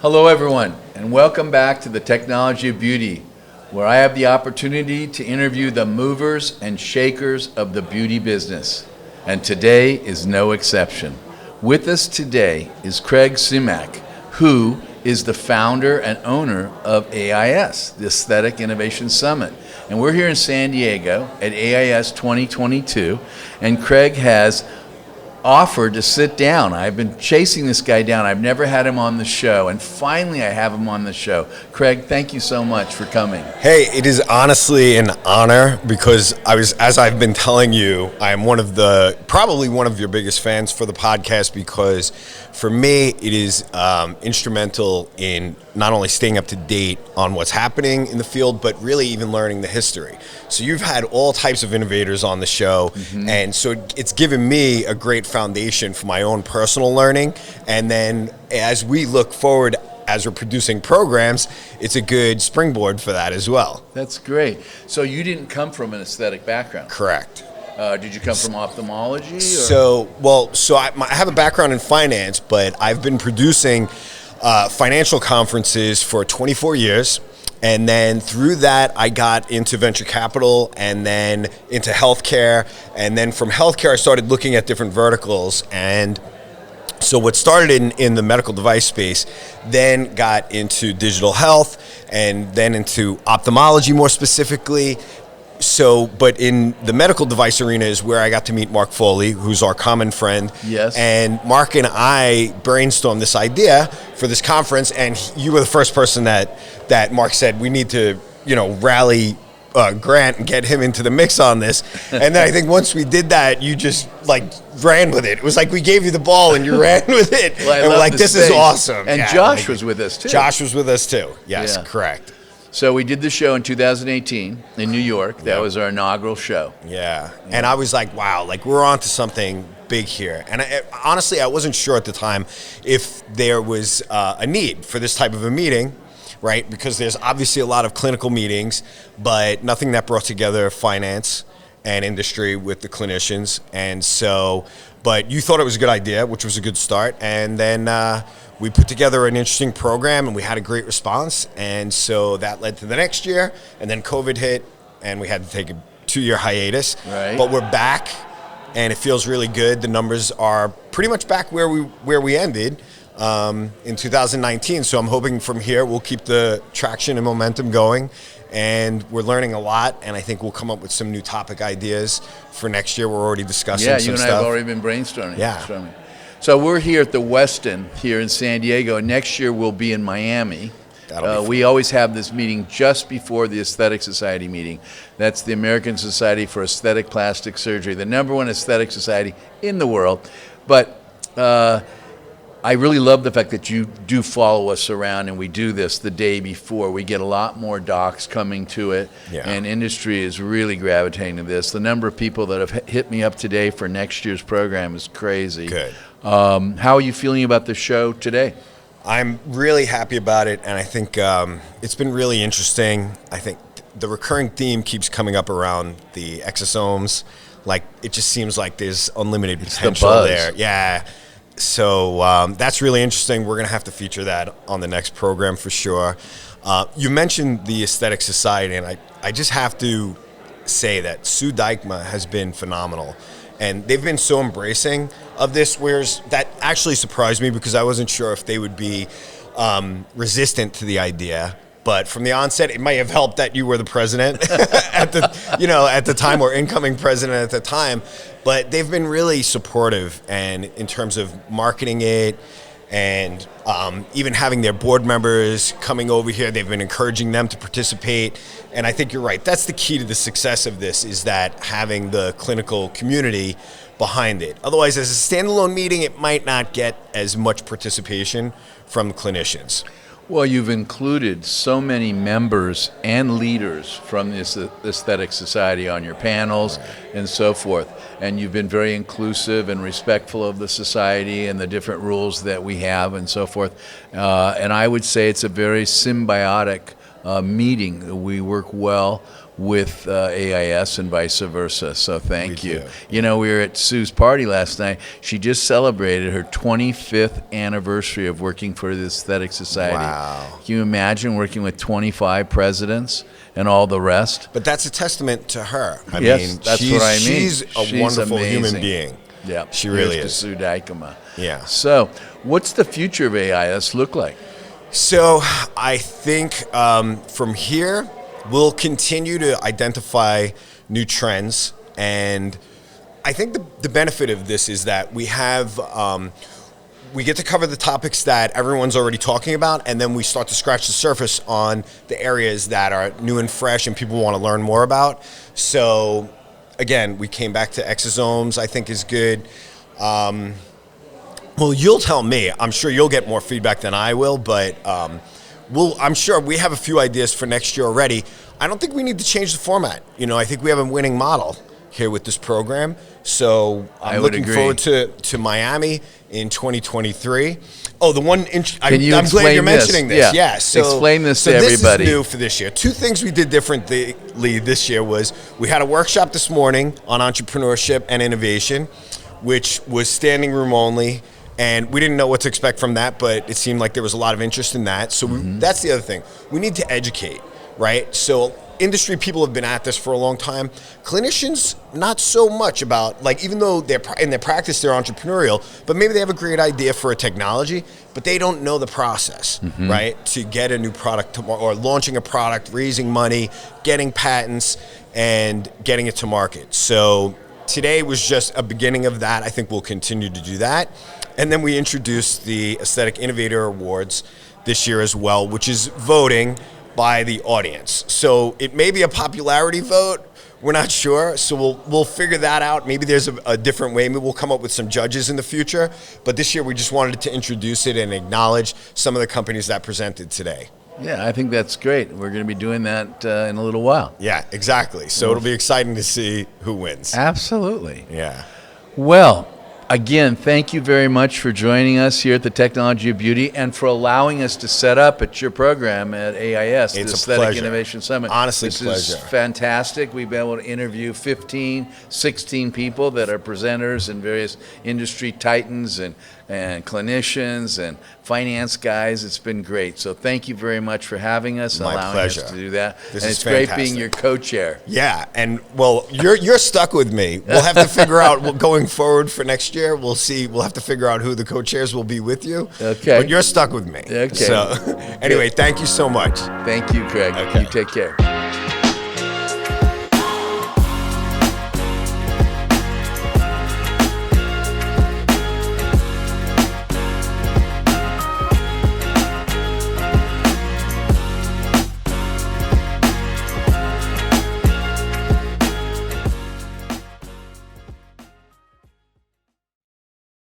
Hello everyone, and welcome back to the Technology of Beauty, where I have the opportunity to interview the movers and shakers of the beauty business. And today is no exception. With us today is Craig Simak, who is the founder and owner of AIS, the Aesthetic Innovation Summit. And we're here in San Diego at AIS 2022, and Craig has offered to sit down. I've been chasing this guy down. I've never had him on the show, and finally I have him on the show. Craig, thank you so much for coming. Hey, it is honestly an honor because as I've been telling you, I am probably one of your biggest fans for the podcast, because for me it is instrumental in not only staying up to date on what's happening in the field, but really even learning the history. So you've had all types of innovators on the show, and so it's given me a great foundation for my own personal learning. And then as we look forward, as we're producing programs, it's a good springboard for that as well. That's great. So you didn't come from an aesthetic background? Correct. Did you come from ophthalmology? So I have a background in finance, but I've been producing financial conferences for 24 years. And then through that, I got into venture capital and then into healthcare. And then from healthcare, I started looking at different verticals. And so what started in the medical device space then got into digital health and then into ophthalmology more specifically. But in the medical device arena is where I got to meet Mark Foley, who's our common friend. Yes. And Mark and I brainstormed this idea for this conference, and you were the first person that Mark said, we need to, rally Grant and get him into the mix on this. And then I think once we did that, you just ran with it. It was like we gave you the ball and you ran with it. Well, and we're like, this is awesome. And yeah, Josh was with us too. Josh was with us too. Yes, yeah. Correct. So we did the show in 2018 in New York. That was our inaugural show. Yeah. And I was like, wow, we're on to something big here. And honestly, I wasn't sure at the time if there was a need for this type of a meeting, right? Because there's obviously a lot of clinical meetings, but nothing that brought together finance and industry with the clinicians. And so, but you thought it was a good idea, which was a good start. And then we put together an interesting program and we had a great response. And so that led to the next year, and then COVID hit and we had to take a 2-year hiatus. Right. But we're back and it feels really good. The numbers are pretty much back where we ended in 2019. So I'm hoping from here we'll keep the traction and momentum going. And we're learning a lot, and I think we'll come up with some new topic ideas for next year. We're already discussing some stuff. Yeah, you and I have already been brainstorming. Yeah. So we're here at the Westin here in San Diego. Next year we'll be in Miami. We always have this meeting just before the Aesthetic Society meeting. That's the American Society for Aesthetic Plastic Surgery, the #1 aesthetic society in the world. But I really love the fact that you do follow us around, and we do this the day before. We get a lot more docs coming to it, and industry is really gravitating to this. The number of people that have hit me up today for next year's program is crazy. Good. How are you feeling about the show today? I'm really happy about it, and I think it's been really interesting. I think the recurring theme keeps coming up around the exosomes. It just seems like there's unlimited potential there. Yeah. So that's really interesting. We're going to have to feature that on the next program for sure. You mentioned the Aesthetic Society, and I just have to say that Sue Dijkma has been phenomenal. And they've been so embracing of this, whereas that actually surprised me because I wasn't sure if they would be resistant to the idea. But from the onset, it might have helped that you were the president at the time, or incoming president at the time. But they've been really supportive, and in terms of marketing it, and even having their board members coming over here, they've been encouraging them to participate. And I think you're right. That's the key to the success of this, is that having the clinical community behind it. Otherwise, as a standalone meeting, it might not get as much participation from the clinicians. Well, you've included so many members and leaders from this Aesthetic Society on your panels and so forth. And you've been very inclusive and respectful of the society and the different rules that we have and so forth. And I would say it's a very symbiotic meeting. We work well with AIS and vice versa. So thank you. do. You know, we were at Sue's party last night. She just celebrated her 25th anniversary of working for the Aesthetic Society. Wow. Can you imagine working with 25 presidents and all the rest? But that's a testament to her. I Yes, mean, that's what I mean. She's a wonderful human amazing. being. Yeah, She really here's is. to Sue Dykema. Yeah. So, what's the future of AIS look like? So I think from here, we'll continue to identify new trends. And I think the benefit of this is that we have, we get to cover the topics that everyone's already talking about, and then we start to scratch the surface on the areas that are new and fresh and people want to learn more about. So again, we came back to exosomes, I think is good. Well, you'll tell me. I'm sure you'll get more feedback than I will, but I'm sure we have a few ideas for next year already. I don't think we need to change the format. You know, I think we have a winning model here with this program. So I'm looking forward to Miami in 2023. Oh, the one I'm glad you're mentioning this. Yeah. So explain this to everybody. This is new for this year. Two things we did differently this year was we had a workshop this morning on entrepreneurship and innovation, which was standing room only. And we didn't know what to expect from that, but it seemed like there was a lot of interest in that. So that's the other thing. We need to educate, right? So industry people have been at this for a long time. Clinicians, not so much about, like, even though they're in their practice, they're entrepreneurial, but maybe they have a great idea for a technology, but they don't know the process, right? To get a new product or launching a product, raising money, getting patents, and getting it to market. So today was just a beginning of that. I think we'll continue to do that. And then we introduced the Aesthetic Innovator Awards this year as well, which is voting by the audience. So it may be a popularity vote. We're not sure. So we'll figure that out. Maybe there's a different way. Maybe we'll come up with some judges in the future. But this year we just wanted to introduce it and acknowledge some of the companies that presented today. Yeah, I think that's great. We're going to be doing that in a little while. Yeah, exactly. So it'll be exciting to see who wins. Absolutely. Yeah. Well, again, thank you very much for joining us here at the Technology of Beauty and for allowing us to set up at your program at AIS, the It's a Aesthetic pleasure. Innovation Summit. Honestly, this pleasure. is fantastic. We've been able to interview 15, 16 people that are presenters and various industry titans and clinicians and finance guys. It's been great. So thank you very much for having us and My allowing pleasure. us to do that. This and is it's great fantastic. being your co-chair. Yeah, and well, you're stuck with me. We'll have to figure out going forward for next year. We'll see. We'll have to figure out who the co-chairs will be with you. Okay. But you're stuck with me. Okay. So anyway, thank you so much. Thank you, Craig. Okay. You take care.